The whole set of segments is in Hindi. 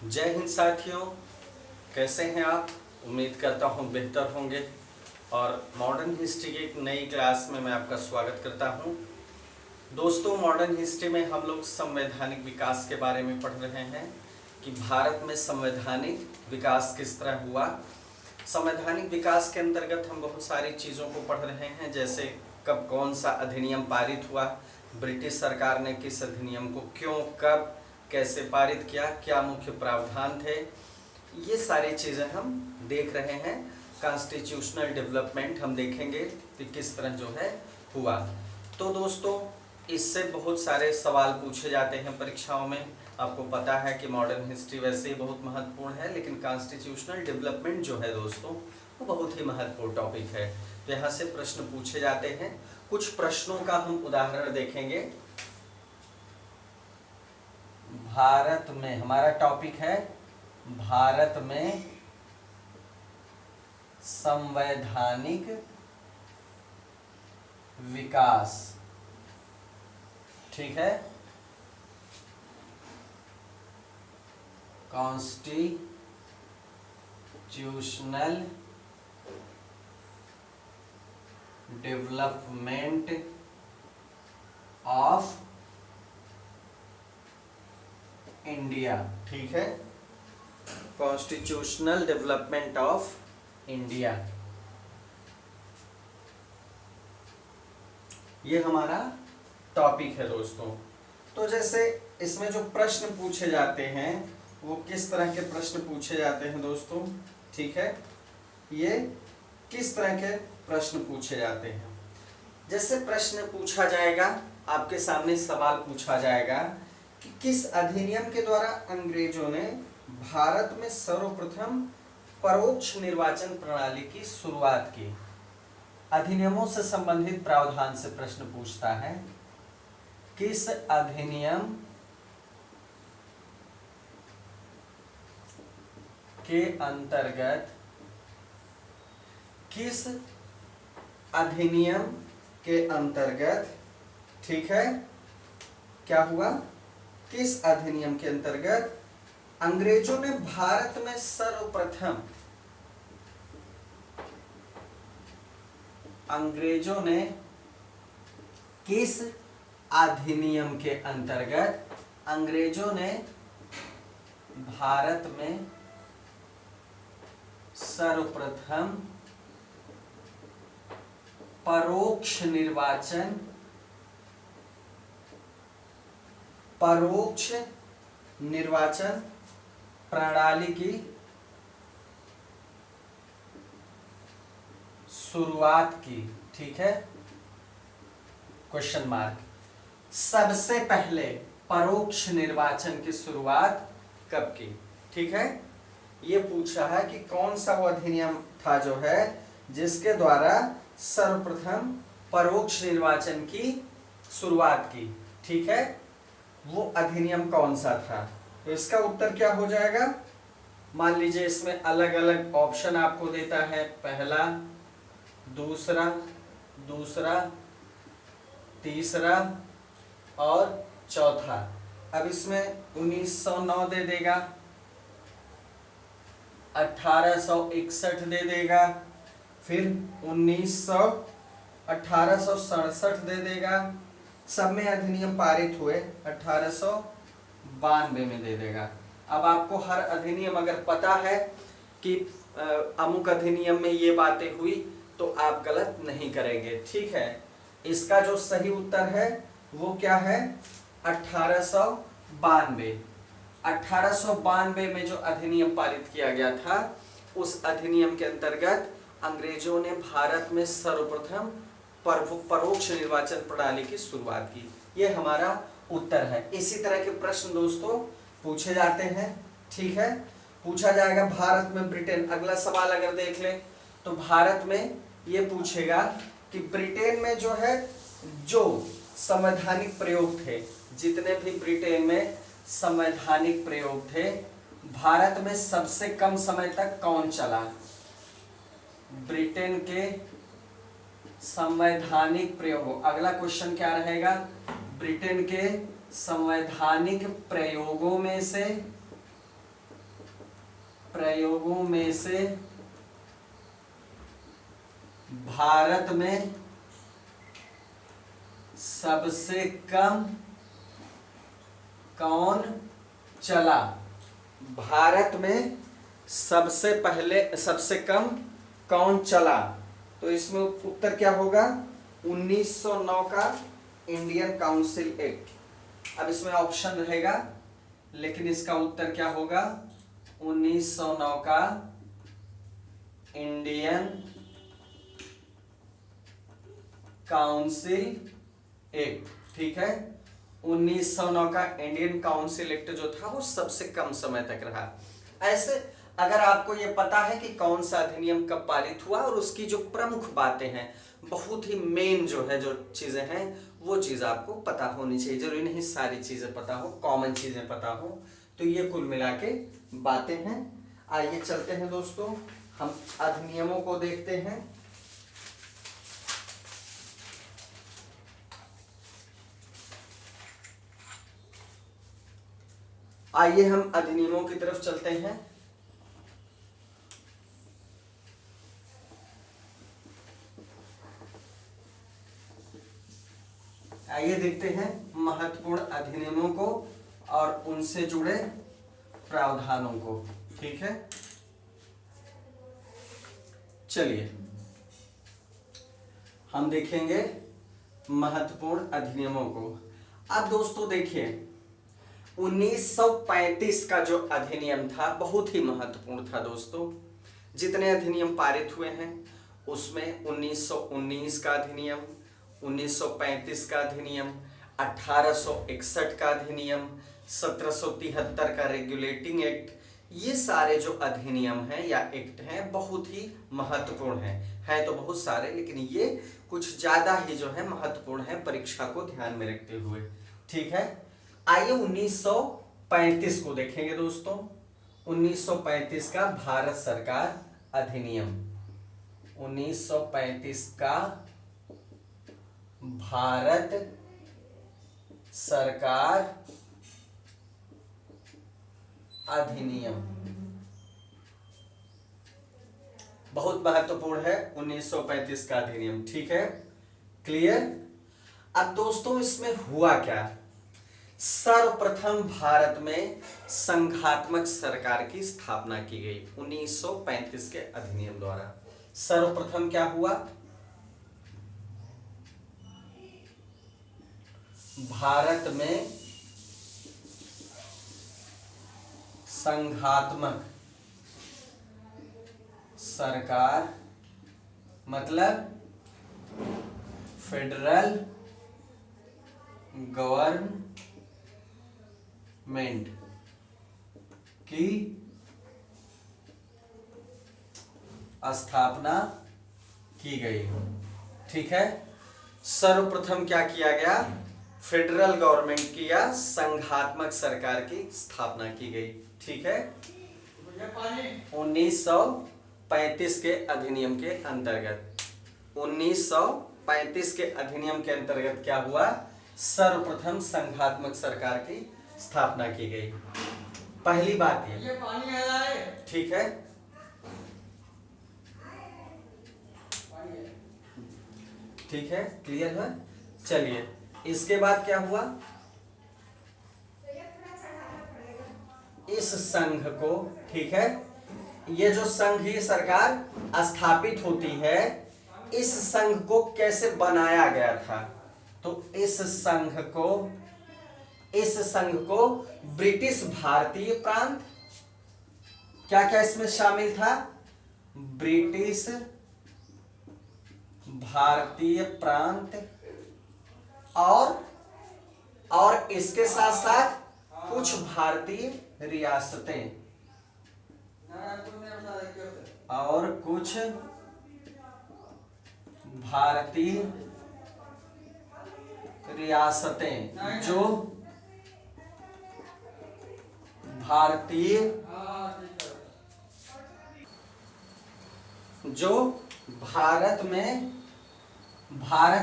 जय हिंद साथियों, कैसे हैं आप। उम्मीद करता हूं बेहतर होंगे। और मॉडर्न हिस्ट्री की एक नई क्लास में मैं आपका स्वागत करता हूं। दोस्तों, मॉडर्न हिस्ट्री में हम लोग संवैधानिक विकास के बारे में पढ़ रहे हैं कि भारत में संवैधानिक विकास किस तरह हुआ। संवैधानिक विकास के अंतर्गत हम बहुत सारी चीज़ों को पढ़ रहे हैं, जैसे कब कौन सा अधिनियम पारित हुआ, ब्रिटिश सरकार ने किस अधिनियम को क्यों, कब, कैसे पारित किया, क्या मुख्य प्रावधान थे। ये सारी चीज़ें हम देख रहे हैं। कॉन्स्टिट्यूशनल डेवलपमेंट हम देखेंगे कि किस तरह जो है हुआ। तो दोस्तों, इससे बहुत सारे सवाल पूछे जाते हैं परीक्षाओं में। आपको पता है कि मॉडर्न हिस्ट्री वैसे ही बहुत महत्वपूर्ण है, लेकिन कॉन्स्टिट्यूशनल डेवलपमेंट जो है दोस्तों, वो बहुत ही महत्वपूर्ण टॉपिक है। तो यहाँ से प्रश्न पूछे जाते हैं। कुछ प्रश्नों का हम उदाहरण देखेंगे। भारत में, हमारा टॉपिक है भारत में संवैधानिक विकास। ठीक है, कॉन्स्टिट्यूशनल डेवलपमेंट ऑफ इंडिया। ठीक है, कॉन्स्टिट्यूशनल डेवलपमेंट ऑफ इंडिया, ये हमारा टॉपिक है दोस्तों। तो जैसे इसमें जो प्रश्न पूछे जाते हैं वो किस तरह के प्रश्न पूछे जाते हैं दोस्तों। ठीक है, ये किस तरह के प्रश्न पूछे जाते हैं। जैसे प्रश्न पूछा जाएगा, आपके सामने सवाल पूछा जाएगा कि किस अधिनियम के द्वारा अंग्रेजों ने भारत में सर्वप्रथम परोक्ष निर्वाचन प्रणाली की शुरुआत की। अधिनियमों से संबंधित प्रावधान से प्रश्न पूछता है, किस अधिनियम के अंतर्गत, किस अधिनियम के अंतर्गत, ठीक है, क्या हुआ, किस अधिनियम के अंतर्गत अंग्रेजों ने भारत में सर्वप्रथम, अंग्रेजों ने किस अधिनियम के अंतर्गत अंग्रेजों ने भारत में सर्वप्रथम परोक्ष निर्वाचन प्रणाली की शुरुआत की। ठीक है, क्वेश्चन मार्क। सबसे पहले परोक्ष निर्वाचन की शुरुआत कब की। ठीक है, ये पूछा है कि कौन सा वो अधिनियम था जो है जिसके द्वारा सर्वप्रथम परोक्ष निर्वाचन की शुरुआत की। ठीक है, वो अधिनियम कौन सा था। तो इसका उत्तर क्या हो जाएगा। मान लीजिए इसमें अलग अलग ऑप्शन आपको देता है, पहला, दूसरा, तीसरा और चौथा। अब इसमें 1909 दे देगा, 1861 दे देगा, फिर 1867 दे देगा। सब में अधिनियम पारित हुए 1892 में दे देगा। अब आपको हर अधिनियम अगर पता है कि अमुक अधिनियम में ये बातें हुई, तो आप गलत नहीं करेंगे। ठीक है, इसका जो सही उत्तर है वो क्या है, 1892। 1892 में जो अधिनियम पारित किया गया था, उस अधिनियम के अंतर्गत अंग्रेजों ने भारत में सर्वप्रथम परोक्ष निर्वाचन प्रणाली की शुरुआत की। ये हमारा उत्तर है। इसी तरह के प्रश्न दोस्तों पूछे जाते हैं। ठीक है, पूछा जाएगा भारत में ब्रिटेन। अगला सवाल अगर देख ले तो भारत में ये पूछेगा कि ब्रिटेन में जो है, जो संवैधानिक प्रयोग थे, जितने भी ब्रिटेन में संवैधानिक प्रयोग थे, भारत में सबसे कम समय तक कौन चला। ब्रिटेन के संवैधानिक प्रयोग, अगला क्वेश्चन क्या रहेगा, ब्रिटेन के संवैधानिक प्रयोगों में से प्रयोगों में से भारत में सबसे कम कौन चला? भारत में सबसे कम कौन चला? तो इसमें उत्तर क्या होगा? 1909 का इंडियन काउंसिल एक्ट। अब इसमें ऑप्शन रहेगा, लेकिन इसका उत्तर क्या होगा? 1909 का इंडियन काउंसिल एक्ट। ठीक है, 1909 का इंडियन काउंसिल एक्ट जो था वो सबसे कम समय तक रहा। ऐसे अगर आपको ये पता है कि कौन सा अधिनियम कब पारित हुआ और उसकी जो प्रमुख बातें हैं, बहुत ही मेन जो है जो चीजें हैं, वो चीज आपको पता होनी चाहिए। जरूरी नहीं सारी चीजें पता हो, कॉमन चीजें पता हो। तो ये कुल मिला के बातें हैं। आइए चलते हैं दोस्तों, हम अधिनियमों को देखते हैं। आइए हम अधिनियमों की तरफ चलते हैं। आइए देखते हैं महत्वपूर्ण अधिनियमों को और उनसे जुड़े प्रावधानों को। ठीक है, चलिए हम देखेंगे महत्वपूर्ण अधिनियमों को। अब दोस्तों देखिए, 1935 का जो अधिनियम था बहुत ही महत्वपूर्ण था दोस्तों। जितने अधिनियम पारित हुए हैं उसमें 1919 का अधिनियम, 1935 का अधिनियम, 1861 का अधिनियम, 1773 का रेगुलेटिंग एक्ट, ये सारे जो अधिनियम हैं या एक्ट हैं बहुत ही महत्वपूर्ण हैं। है तो बहुत सारे, लेकिन ये कुछ ज्यादा ही जो है महत्वपूर्ण है परीक्षा को ध्यान में रखते हुए। ठीक है, आइए 1935 को देखेंगे दोस्तों। 1935 का भारत सरकार अधिनियम, 1935 का भारत सरकार अधिनियम बहुत महत्वपूर्ण है। 1935 का अधिनियम, ठीक है, क्लियर। अब दोस्तों इसमें हुआ क्या? सर्वप्रथम भारत में संघात्मक सरकार की स्थापना की गई 1935 के अधिनियम द्वारा। सर्वप्रथम क्या हुआ? भारत में संघात्मक सरकार मतलब फेडरल गवर्नमेंट की स्थापना की गई। ठीक है, सर्वप्रथम क्या किया गया? फेडरल गवर्नमेंट की या संघात्मक सरकार की स्थापना की गई। ठीक है, 1935 के अधिनियम के अंतर्गत 1935 के अधिनियम के अंतर्गत क्या हुआ? सर्वप्रथम संघात्मक सरकार की स्थापना की गई। पहली बात ये पानी आ रहा है। ठीक है, ठीक है, क्लियर है। चलिए इसके बाद क्या हुआ? इस संघ को, ठीक है, ये जो संघीय सरकार स्थापित होती है, इस संघ को कैसे बनाया गया था? तो इस संघ को ब्रिटिश भारतीय प्रांत, क्या क्या इसमें शामिल था? ब्रिटिश भारतीय प्रांत और इसके साथ साथ कुछ भारतीय रियासतें और कुछ भारतीय रियासतें जो भारत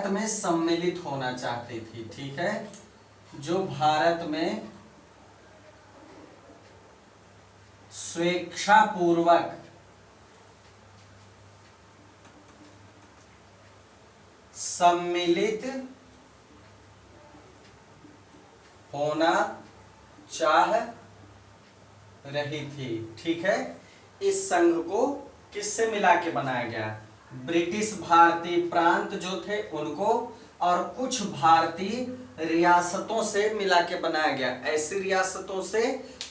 में सम्मिलित होना चाहती थी। ठीक है, जो भारत में स्वेच्छापूर्वक सम्मिलित होना चाह रही थी। ठीक है, इस संघ को किससे मिला के बनाया गया? ब्रिटिश भारतीय प्रांत जो थे उनको और कुछ भारतीय रियासतों से मिला के बनाया गया, ऐसी रियासतों से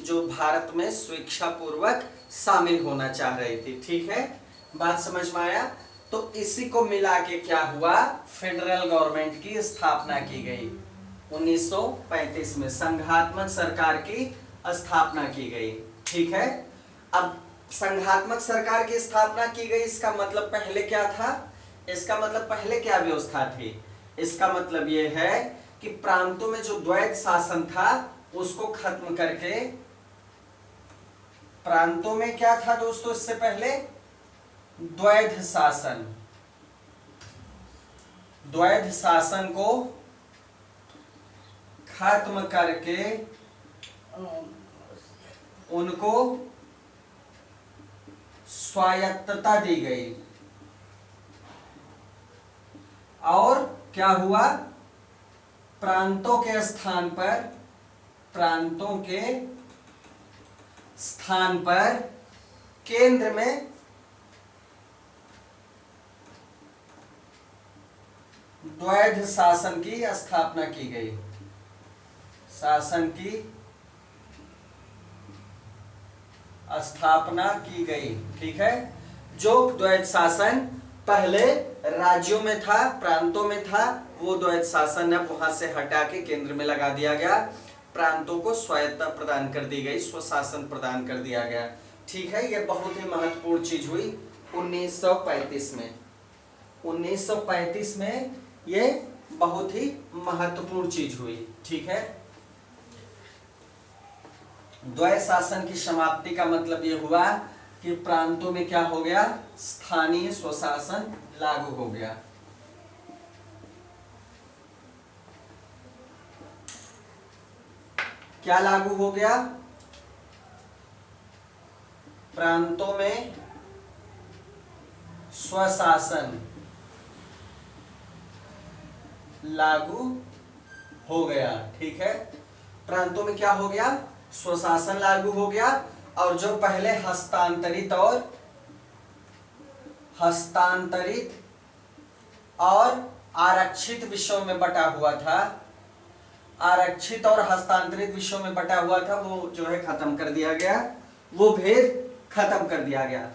जो भारत में स्वेच्छापूर्वक शामिल होना चाह रही थी। ठीक है, बात समझ में आया? तो इसी को मिला के क्या हुआ? फेडरल गवर्नमेंट की स्थापना की गई। 1935 में संघात्मक सरकार की स्थापना की गई। ठीक है, अब संघात्मक सरकार की स्थापना की गई, इसका मतलब पहले क्या था? इसका मतलब पहले क्या व्यवस्था थी? इसका मतलब यह है कि प्रांतों में जो द्वैध शासन था उसको खत्म करके, प्रांतों में क्या था दोस्तों इससे पहले? द्वैध शासन। द्वैध शासन को खत्म करके उनको स्वायत्तता दी गई। और क्या हुआ? प्रांतों के स्थान पर केंद्र में द्वैध शासन की स्थापना की गई। शासन की स्थापना की गई। ठीक है, जो द्वैध शासन पहले राज्यों में था, प्रांतों में था, वो द्वैध शासन अब वहां से हटा के केंद्र में लगा दिया गया। प्रांतों को स्वायत्तता प्रदान कर दी गई, स्वशासन प्रदान कर दिया गया। ठीक है, यह बहुत ही महत्वपूर्ण चीज हुई 1935 में। 1935 में यह बहुत ही महत्वपूर्ण चीज हुई। ठीक है, द्वैध शासन की समाप्ति का मतलब यह हुआ कि प्रांतों में क्या हो गया? स्थानीय स्वशासन लागू हो गया। क्या लागू हो गया? प्रांतों में स्वशासन लागू हो गया। ठीक है, प्रांतों में क्या हो गया? स्वशासन लागू हो गया। और जो पहले हस्तांतरित और आरक्षित विषयों में बटा हुआ था, आरक्षित और हस्तांतरित विषयों में बटा हुआ था, वो जो है खत्म कर दिया गया, वो भेद खत्म कर दिया गया।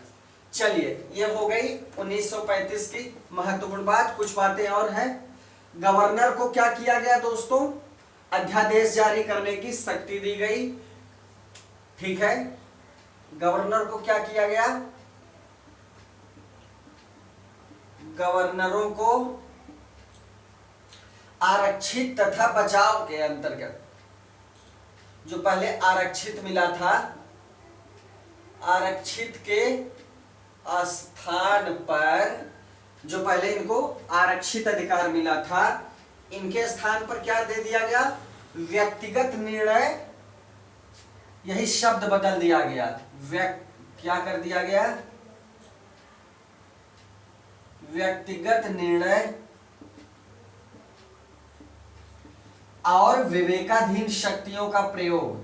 चलिए, ये हो गई 1935 की महत्वपूर्ण बात। कुछ बातें और हैं। गवर्नर को क्या किया गया दोस्तों? अध्यादेश जारी करने की शक्ति दी गई। ठीक है, गवर्नर को क्या किया गया? गवर्नरों को आरक्षित तथा बचाव के अंतर्गत, जो पहले आरक्षित मिला था, आरक्षित के स्थान पर, जो पहले इनको आरक्षित अधिकार मिला था, इनके स्थान पर क्या दे दिया गया? व्यक्तिगत निर्णय। यही शब्द बदल दिया गया। क्या कर दिया गया? व्यक्तिगत निर्णय और विवेकाधीन शक्तियों का प्रयोग।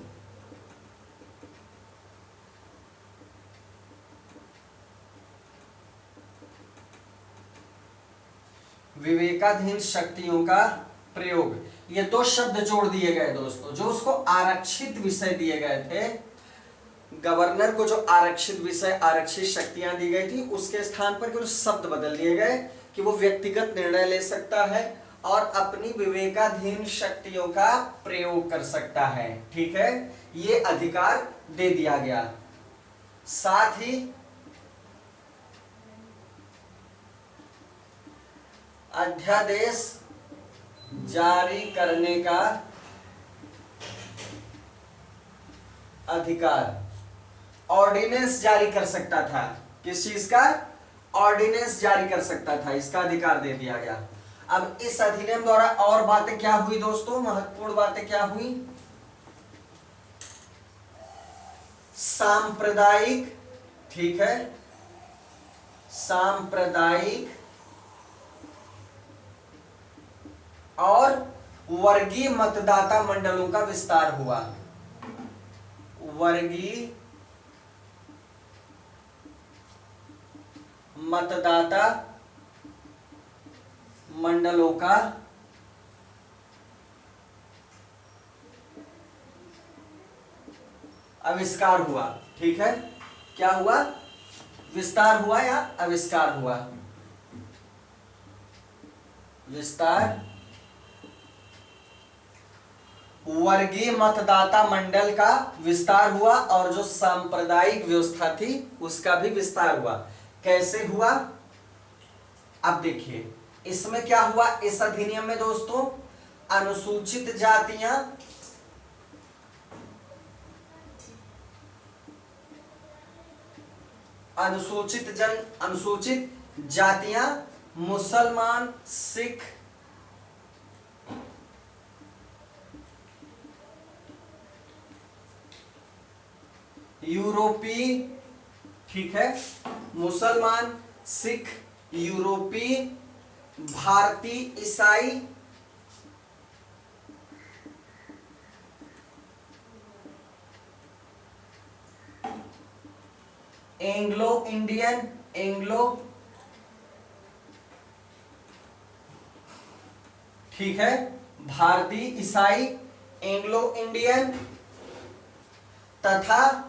विवेकाधीन शक्तियों का प्रयोग, ये दो शब्द जोड़ दिए गए दोस्तों। जो उसको आरक्षित विषय दिए गए थे, गवर्नर को जो आरक्षित विषय, आरक्षित शक्तियां दी गई थी, उसके स्थान पर कुछ शब्द बदल दिए गए कि वो व्यक्तिगत निर्णय ले सकता है और अपनी विवेकाधीन शक्तियों का प्रयोग कर सकता है। ठीक है, ये अधिकार दे दिया गया। साथ ही अध्यादेश जारी करने का अधिकार, ऑर्डिनेंस जारी कर सकता था। किस चीज का? ऑर्डिनेंस जारी कर सकता था, इसका अधिकार दे दिया गया। अब इस अधिनियम द्वारा और बातें क्या हुई दोस्तों? महत्वपूर्ण बातें क्या हुई? सांप्रदायिक, ठीक है, सांप्रदायिक और वर्गीय मतदाता मंडलों का विस्तार हुआ। वर्गीय मतदाता मंडलों का आविष्कार हुआ। ठीक है, क्या हुआ? विस्तार हुआ या आविष्कार हुआ? विस्तार। वर्गीय मतदाता मंडल का विस्तार हुआ और जो सांप्रदायिक व्यवस्था थी उसका भी विस्तार हुआ। कैसे हुआ? अब देखिए इसमें क्या हुआ, इस अधिनियम में दोस्तों अनुसूचित जातियां, अनुसूचित जातियां, मुसलमान, सिख, यूरोपीय, ठीक है, मुसलमान, सिख, यूरोपीय, भारतीय ईसाई, एंग्लो इंडियन, एंग्लो, ठीक है, भारतीय ईसाई, एंग्लो इंडियन तथा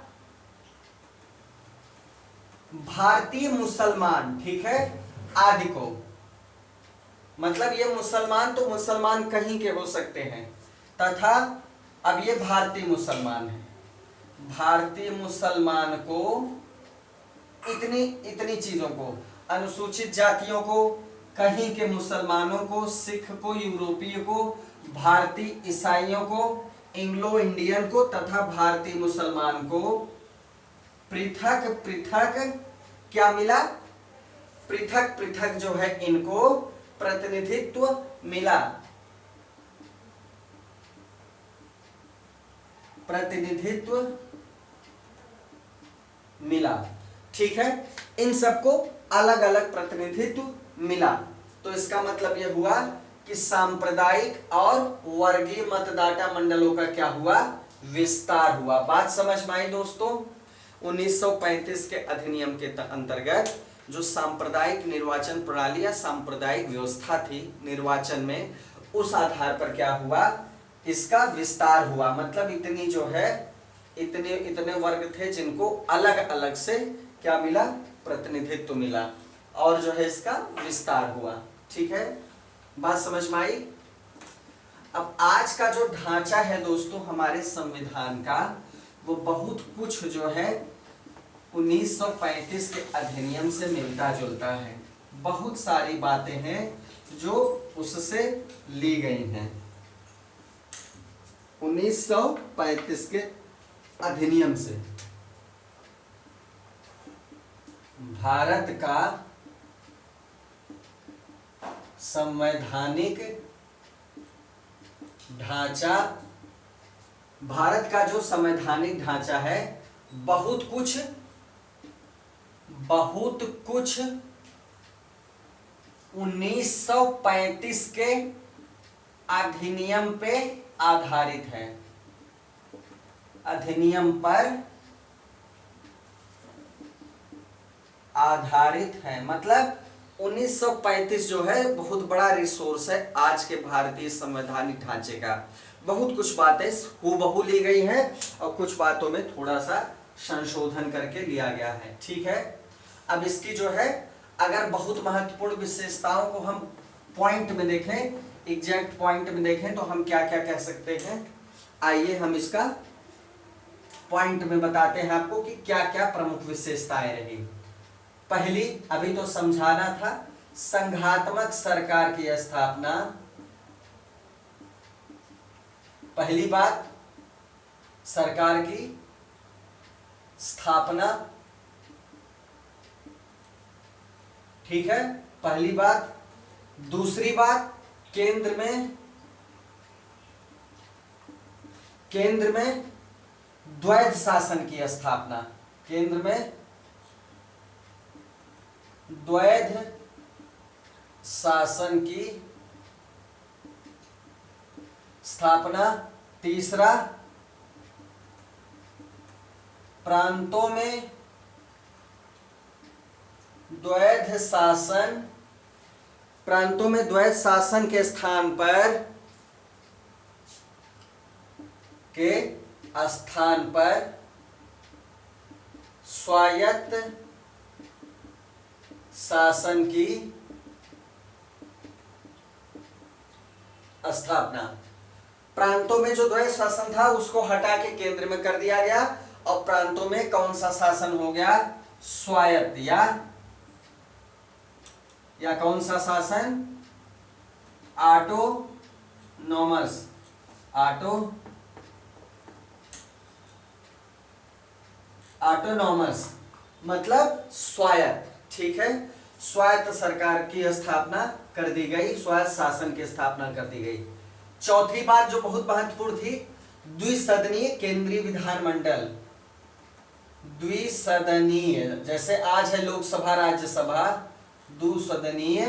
भारतीय मुसलमान, ठीक है, आदि को। मतलब ये मुसलमान तो मुसलमान कहीं के हो सकते हैं, तथा अब ये भारतीय मुसलमान है, भारतीय मुसलमान को इतनी चीजों को, अनुसूचित जातियों को, कहीं के मुसलमानों को, सिख को, यूरोपीय को, भारतीय ईसाइयों को, एंग्लो इंडियन को तथा भारतीय मुसलमान को पृथक पृथक क्या मिला? पृथक पृथक जो है इनको प्रतिनिधित्व मिला, प्रतिनिधित्व मिला। ठीक है, इन सबको अलग अलग प्रतिनिधित्व मिला। तो इसका मतलब यह हुआ कि सांप्रदायिक और वर्गीय मतदाता मंडलों का क्या हुआ? विस्तार हुआ। बात समझ में आई दोस्तों? 1935 के अधिनियम के अंतर्गत जो सांप्रदायिक निर्वाचन प्रणाली या सांप्रदायिक व्यवस्था थी निर्वाचन में, उस आधार पर क्या हुआ? इसका विस्तार हुआ। मतलब इतनी जो है इतने वर्ग थे जिनको अलग अलग से क्या मिला? प्रतिनिधित्व मिला, और जो है इसका विस्तार हुआ। ठीक है, बात समझ में आई? अब आज का जो ढांचा है दोस्तों हमारे संविधान का, वो बहुत कुछ जो है 1935 के अधिनियम से मिलता जुलता है। बहुत सारी बातें हैं जो उससे ली गई हैं 1935 के अधिनियम से। भारत का संवैधानिक ढांचा, भारत का जो संवैधानिक ढांचा है, बहुत कुछ 1935 के अधिनियम पे आधारित है, अधिनियम पर आधारित है। मतलब 1935 जो है बहुत बड़ा रिसोर्स है आज के भारतीय संवैधानिक ढांचे का। बहुत कुछ बातें हूबहू ली गई हैं और कुछ बातों में थोड़ा सा संशोधन करके लिया गया है। ठीक है, अब इसकी जो है अगर बहुत महत्वपूर्ण विशेषताओं को हम पॉइंट में देखें, एग्जैक्ट पॉइंट में देखें, तो हम क्या क्या कह सकते हैं। आइए हम इसका पॉइंट में बताते हैं आपको कि क्या क्या प्रमुख विशेषताएं रही। पहली, अभी तो समझाना था, संघात्मक सरकार की स्थापना। पहली बात, सरकार की स्थापना। ठीक है, पहली बात। दूसरी बात, केंद्र में द्वैध शासन की स्थापना, केंद्र में द्वैध शासन की स्थापना। तीसरा, प्रांतों में द्वैध शासन, प्रांतों में द्वैध शासन के स्थान पर स्वायत्त शासन की स्थापना। प्रांतों में जो द्वैध शासन था उसको हटा के केंद्र में कर दिया गया, और प्रांतों में कौन सा शासन हो गया? स्वायत्त, या कौन सा शासन? ऑटोनॉमस, ऑटोनॉमस मतलब स्वायत्त, ठीक है। स्वायत्त सरकार की स्थापना कर दी गई, स्वायत्त शासन की स्थापना कर दी गई। चौथी बात जो बहुत महत्वपूर्ण थी, द्विसदनीय केंद्रीय विधानमंडल। द्विसदनीय, जैसे आज है लोकसभा राज्यसभा, द्विसदनीय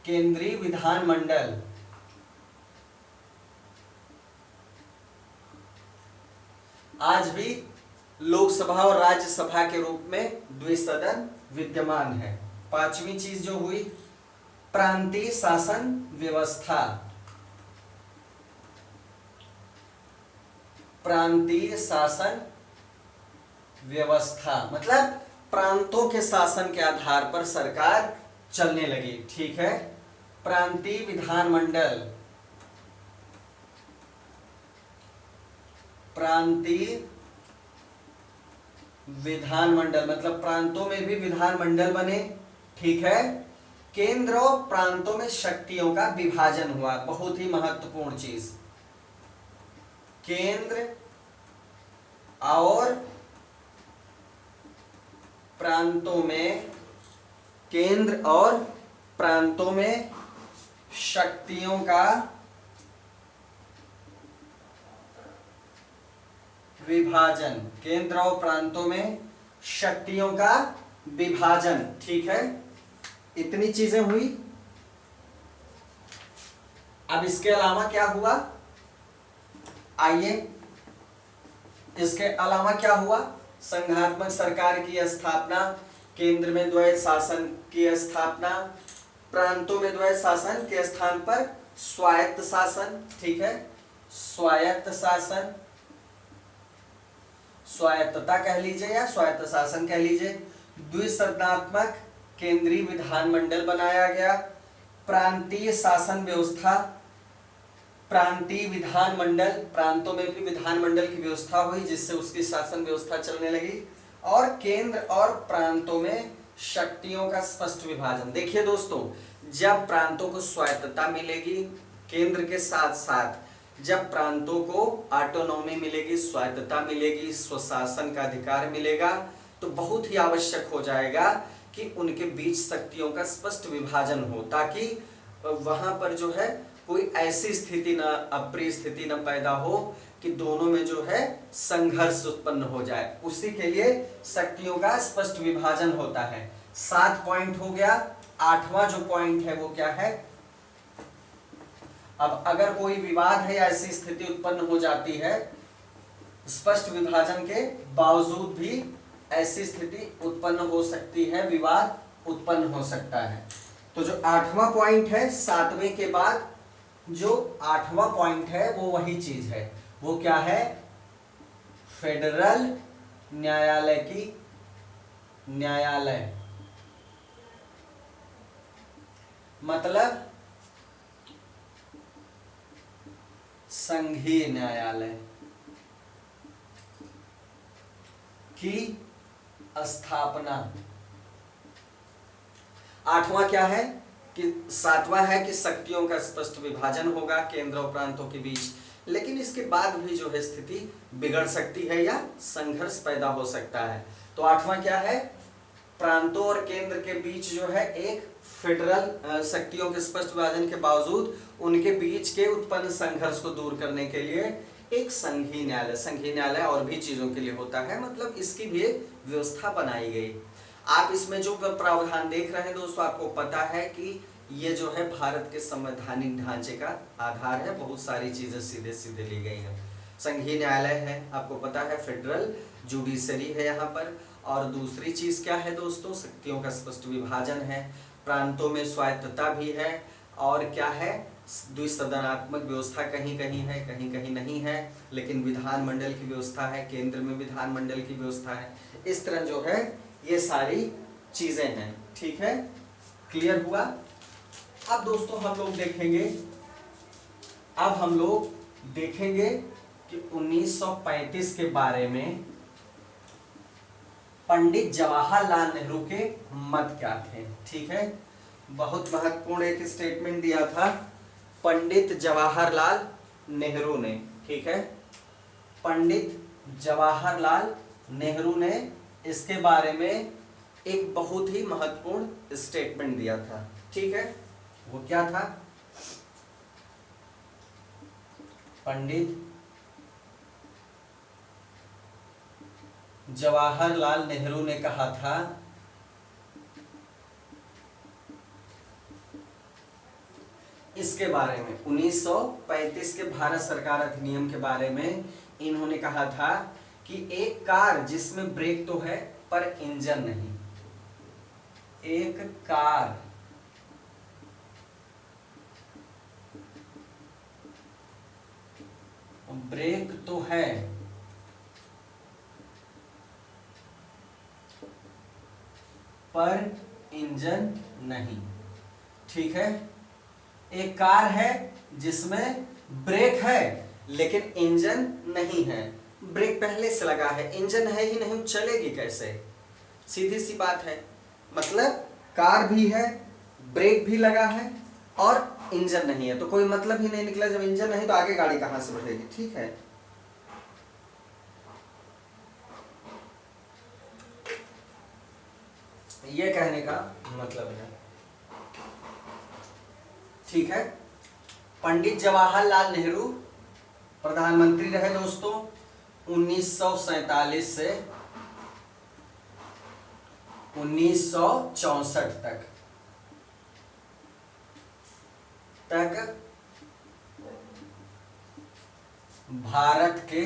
केंद्रीय विधानमंडल। आज भी लोकसभा और राज्यसभा के रूप में द्विसदन विद्यमान है। पांचवी चीज जो हुई, प्रांतीय शासन व्यवस्था। प्रांतीय शासन व्यवस्था मतलब प्रांतों के शासन के आधार पर सरकार चलने लगी, ठीक है। प्रांतीय विधानमंडल, प्रांतीय विधानमंडल मतलब प्रांतों में भी विधानमंडल बने, ठीक है। केंद्र और प्रांतों में शक्तियों का विभाजन हुआ, बहुत ही महत्वपूर्ण चीज। केंद्र और प्रांतों में, केंद्र और प्रांतों में शक्तियों का विभाजन, केंद्र और प्रांतों में शक्तियों का विभाजन, ठीक है। इतनी चीजें हुई। अब इसके अलावा क्या हुआ? आइए, इसके अलावा क्या हुआ? संघात्मक सरकार की स्थापना, केंद्र में द्वैध शासन की स्थापना, प्रांतों में द्वैध शासन के स्थान पर स्वायत्त शासन, ठीक है। स्वायत्त शासन, स्वायत्तता कह लीजिए या स्वायत्त शासन कह लीजिए। द्विसदनात्मक केंद्रीय विधानमंडल बनाया गया। प्रांतीय शासन व्यवस्था, प्रांतीय विधानमंडल, प्रांतों में भी विधानमंडल की व्यवस्था हुई जिससे उसकी शासन व्यवस्था चलने लगी। और केंद्र और प्रांतों में शक्तियों का स्पष्ट विभाजन। देखिए दोस्तों, जब प्रांतों को स्वायत्तता मिलेगी, केंद्र के साथ साथ जब प्रांतों को ऑटोनॉमी मिलेगी, स्वायत्तता मिलेगी, स्वशासन का अधिकार मिलेगा, तो बहुत ही आवश्यक हो जाएगा कि उनके बीच शक्तियों का स्पष्ट विभाजन हो, ताकि वहां पर जो है कोई ऐसी स्थिति न, अप्रिय स्थिति न पैदा हो कि दोनों में जो है संघर्ष उत्पन्न हो जाए। उसी के लिए शक्तियों का स्पष्ट विभाजन होता है। 7 पॉइंट हो गया। 8वां जो पॉइंट है वो क्या है? अब अगर कोई विवाद है या ऐसी स्थिति उत्पन्न हो जाती है, स्पष्ट विभाजन के बावजूद भी ऐसी स्थिति उत्पन्न हो सकती है, विवाद उत्पन्न हो सकता है। तो जो 8वां पॉइंट है, 7वें के बाद जो 8वां पॉइंट है वो वही चीज है। वो क्या है? फेडरल न्यायालय की न्यायालय, मतलब संघीय न्यायालय की स्थापना। 8वां क्या है कि 7वां है कि शक्तियों का स्पष्ट विभाजन होगा केंद्र और प्रांतों के बीच, लेकिन इसके बाद भी जो है स्थिति बिगड़ सकती है या संघर्ष पैदा हो सकता है। तो 8वां क्या है? प्रांतों और केंद्र के बीच जो है एक फेडरल शक्तियों के स्पष्ट विभाजन के बावजूद उनके बीच के उत्पन्न संघर्ष को दूर करने के लिए एक संघीय न्यायालय, संघीय न्यायालय और भी चीजों के लिए होता है, मतलब इसकी भी एक व्यवस्था बनाई गई। आप इसमें जो प्रावधान देख रहे हैं दोस्तों, आपको पता है कि ये जो है भारत के संवैधानिक ढांचे का आधार है, बहुत सारी चीजें सीधे सीधे ली गई हैं। संघीय न्यायालय है, आपको पता है, फेडरल जुडिशरी है यहाँ पर। और दूसरी चीज क्या है दोस्तों, शक्तियों का स्पष्ट विभाजन है, प्रांतों में स्वायत्तता भी है, और क्या है, द्विसदनात्मक व्यवस्था कहीं कहीं है, कहीं कहीं नहीं है, लेकिन विधानमंडल की व्यवस्था है, केंद्र में विधानमंडल की व्यवस्था है। इस तरह जो है ये सारी चीजें हैं, ठीक है, क्लियर हुआ। अब दोस्तों हम लोग देखेंगे, अब हम लोग देखेंगे कि 1935 के बारे में पंडित जवाहरलाल नेहरू के मत क्या थे, ठीक है। बहुत महत्वपूर्ण एक स्टेटमेंट दिया था पंडित जवाहरलाल नेहरू ने, ठीक है, पंडित जवाहरलाल नेहरू ने इसके बारे में एक बहुत ही महत्वपूर्ण स्टेटमेंट दिया था, ठीक है। वो क्या था, पंडित जवाहरलाल नेहरू ने कहा था इसके बारे में, 1935 के भारत सरकार अधिनियम के बारे में इन्होंने कहा था कि एक कार जिसमें ब्रेक तो है पर इंजन नहीं, एक कार ब्रेक तो है पर इंजन नहीं, ठीक है। एक कार है जिसमें ब्रेक है लेकिन इंजन नहीं है, ब्रेक पहले से लगा है, इंजन है ही नहीं, चलेगी कैसे, सीधी सी बात है। मतलब कार भी है, ब्रेक भी लगा है और इंजन नहीं है, तो कोई मतलब ही नहीं निकला। जब इंजन नहीं तो आगे गाड़ी कहां से बढ़ेगी, ठीक है। ये कहने का मतलब है, ठीक है। पंडित जवाहरलाल नेहरू प्रधानमंत्री रहे दोस्तों 1947 से 1964 तक भारत के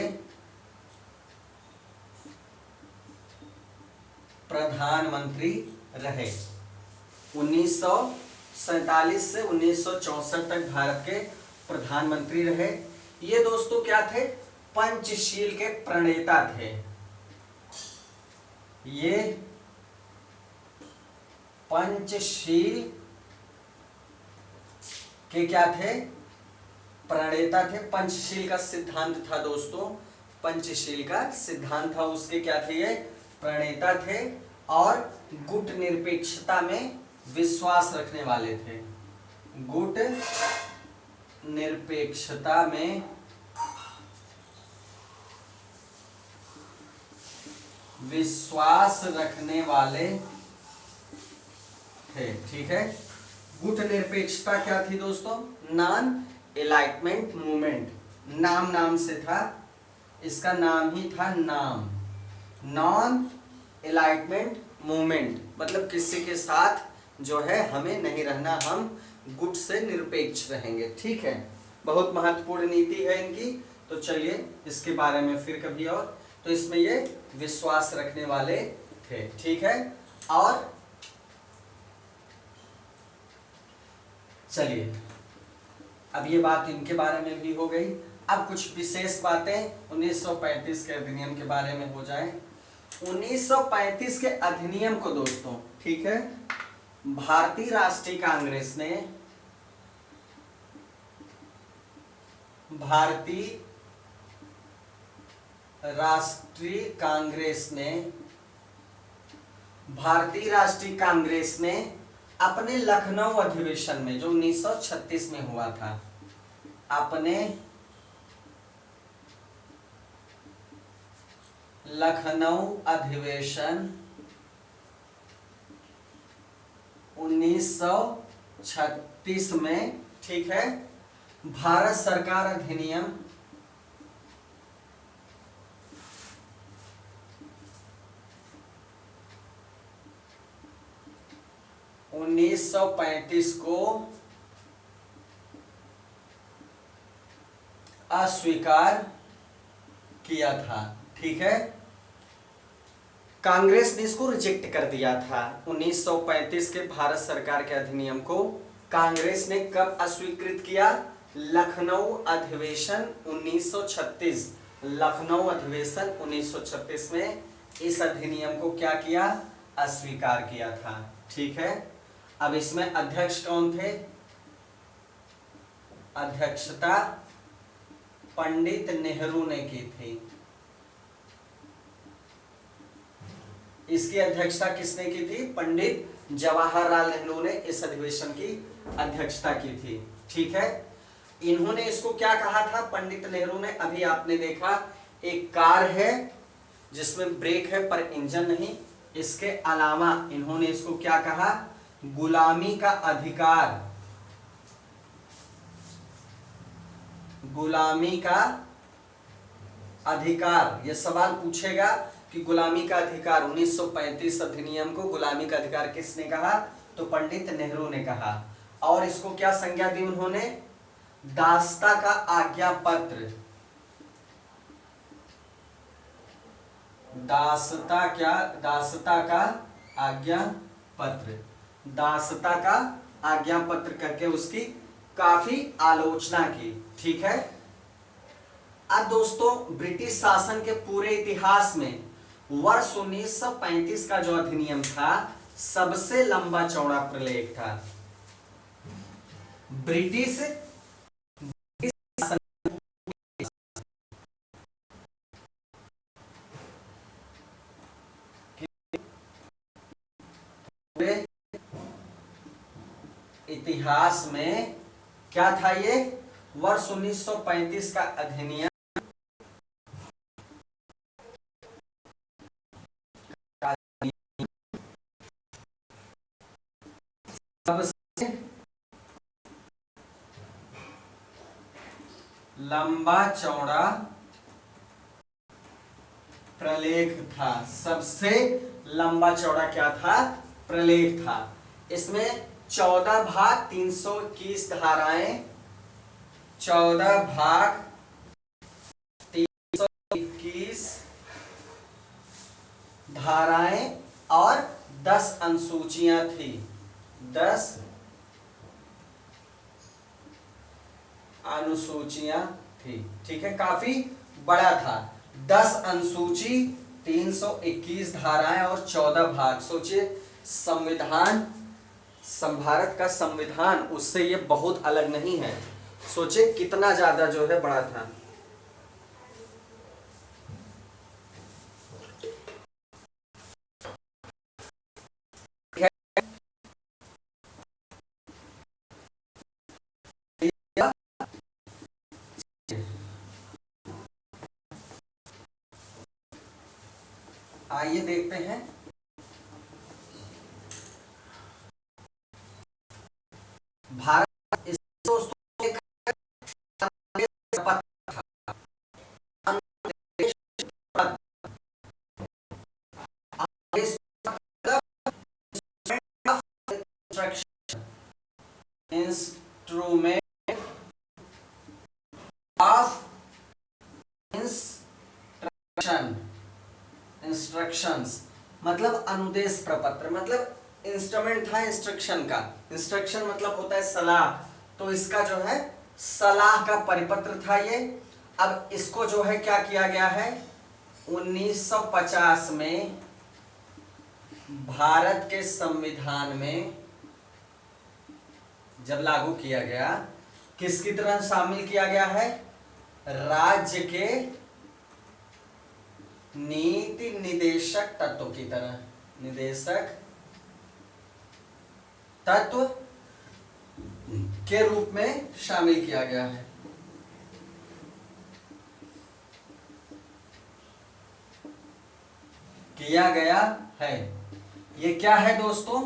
प्रधानमंत्री रहे। 1947 से 1964 तक भारत के प्रधानमंत्री रहे। ये दोस्तों क्या थे, पंचशील के प्रणेता थे। ये पंचशील के क्या थे, प्रणेता थे। पंचशील का सिद्धांत था दोस्तों, पंचशील का सिद्धांत था, उसके क्या थे, ये प्रणेता थे और गुट निरपेक्षता में विश्वास रखने वाले थे। गुट निरपेक्षता में विश्वास रखने वाले थे, ठीक है। गुट निरपेक्षता क्या थी दोस्तों, नॉन एलाइटमेंट मूवमेंट, नाम से था, इसका नाम ही था नाम, नॉन एलाइटमेंट मूवमेंट, मतलब किसी के साथ जो है हमें नहीं रहना, हम गुट से निरपेक्ष रहेंगे, ठीक है। बहुत महत्वपूर्ण नीति है इनकी, तो चलिए इसके बारे में फिर कभी और। तो इसमें ये विश्वास रखने वाले थे, ठीक है। और चलिए अब ये बात इनके बारे में भी हो गई। अब कुछ विशेष बातें 1935 के अधिनियम के बारे में हो जाए। 1935 के अधिनियम को दोस्तों, ठीक है, भारतीय राष्ट्रीय कांग्रेस ने, भारतीय राष्ट्रीय कांग्रेस ने अपने लखनऊ अधिवेशन में, जो 1936 में हुआ था, अपने लखनऊ अधिवेशन 1936 में, ठीक है, भारत सरकार अधिनियम 1935 को अस्वीकार किया था। ठीक है, कांग्रेस ने इसको रिजेक्ट कर दिया था। 1935 के भारत सरकार के अधिनियम को कांग्रेस ने कब अस्वीकृत किया? लखनऊ अधिवेशन 1936। लखनऊ अधिवेशन 1936 में इस अधिनियम को क्या किया? अस्वीकार किया था। ठीक है, अब इसमें अध्यक्ष कौन थे? अध्यक्षता पंडित नेहरू ने की थी। इसकी अध्यक्षता किसने की थी? पंडित जवाहरलाल नेहरू ने इस अधिवेशन की अध्यक्षता की थी। ठीक है, इन्होंने इसको क्या कहा था? पंडित नेहरू ने, अभी आपने देखा एक कार है जिसमें ब्रेक है पर इंजन नहीं, इसके अलावा इन्होंने इसको क्या कहा? गुलामी का अधिकार। गुलामी का अधिकार, यह सवाल पूछेगा कि गुलामी का अधिकार 1935 अधिनियम को गुलामी का अधिकार किसने कहा? तो पंडित नेहरू ने कहा। और इसको क्या संज्ञा दी उन्होंने? दासता का आज्ञा पत्र। दासता का आज्ञा पत्र। दासता का आज्ञा पत्र करके उसकी काफी आलोचना की। ठीक है, अब दोस्तों ब्रिटिश शासन के पूरे इतिहास में वर्ष 1935 का जो अधिनियम था सबसे लंबा चौड़ा प्रलेख था। ब्रिटिश इतिहास में क्या था? ये वर्ष 1935 का अधिनियम सबसे लंबा चौड़ा प्रलेख था। सबसे लंबा चौड़ा क्या था? प्रलेख था। इसमें 14 भाग 321 धाराएं, 14 भाग 321 धाराएं और 10 अनुसूचियां थी। 10 अनुसूचियां थी। ठीक है, काफी बड़ा था। 10 अनुसूची, 321 धाराएं और 14 भाग। सोचिए, संविधान, भारत का संविधान उससे ये बहुत अलग नहीं है। सोचिए कितना ज्यादा जो है बड़ा था। आइए देखते हैं भारत इस इंस्ट्रूमेंट ऑफ इंस्ट्रक्शंस मतलब अनुदेश प्रपत्र, मतलब इंस्ट्रूमेंट था इंस्ट्रक्शन का। इंस्ट्रक्शन मतलब होता है सलाह, तो इसका जो है सलाह का परिपत्र था ये। अब इसको जो है क्या किया गया है? 1950 में भारत के संविधान में जब लागू किया गया, किसकी तरह शामिल किया गया है? राज्य के नीति निदेशक तत्व की तरह, निदेशक तत्व के रूप में शामिल किया गया है। ये क्या है दोस्तों?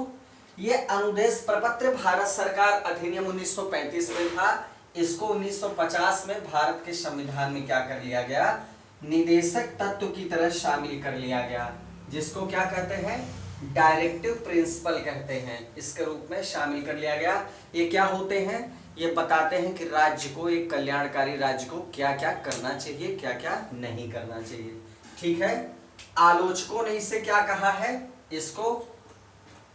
ये अनुदेश प्रपत्र भारत सरकार अधिनियम 1935 में था। इसको 1950 में भारत के संविधान में क्या कर लिया गया? निदेशक तत्व की तरह शामिल कर लिया गया, जिसको क्या कहते हैं? डायरेक्टिव प्रिंसिपल कहते हैं, इसके रूप में शामिल कर लिया गया। ये क्या होते हैं? ये बताते हैं कि राज्य को, एक कल्याणकारी राज्य को क्या क्या करना चाहिए, क्या क्या नहीं करना चाहिए। ठीक है। आलोचकों ने इसे क्या कहा है? इसको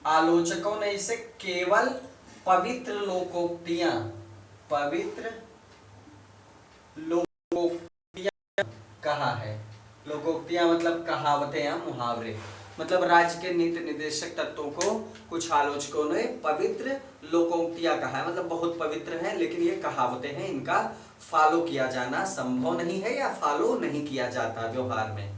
आलोचकों ने इसे केवल पवित्र लोकोक्तियां, पवित्र लोकोक्तियां कहा है। लोकोक्तियां मतलब कहावतें या मुहावरे, मतलब राज्य के नीति निर्देशक तत्वों को कुछ आलोचकों ने पवित्र लोकोक्तियां कहा है, मतलब बहुत पवित्र हैं, लेकिन ये कहावतें हैं, इनका फॉलो किया जाना संभव नहीं है या फॉलो नहीं किया जाता व्यवहार में।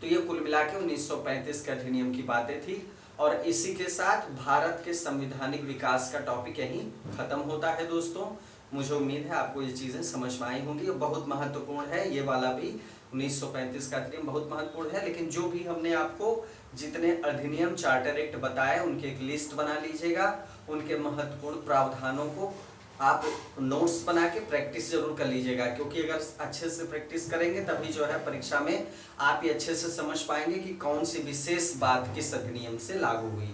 तो ये कुल मिला के 1935 के अधिनियम की बातें थी। और इसी के साथ भारत के संवैधानिक विकास का टॉपिक यहीं खत्म होता है दोस्तों। मुझे उम्मीद है आपको ये चीजें समझ में आई होंगी। बहुत महत्वपूर्ण है ये वाला भी, 1935 का अधिनियम बहुत महत्वपूर्ण है। लेकिन जो भी हमने आपको जितने अधिनियम, चार्टर एक्ट बताए, उनकी एक लिस्ट बना लीजिएगा। उनके महत्वपूर्ण प्रावधानों को आप नोट्स बना के प्रैक्टिस जरूर कर लीजिएगा, क्योंकि अगर अच्छे से प्रैक्टिस करेंगे तभी जो है परीक्षा में आप ये अच्छे से समझ पाएंगे कि कौन सी विशेष बात किस अधिनियम से लागू हुई।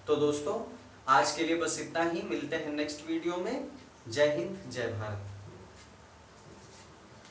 तो दोस्तों आज के लिए बस इतना ही, मिलते हैं नेक्स्ट वीडियो में। जय हिंद, जय भारत।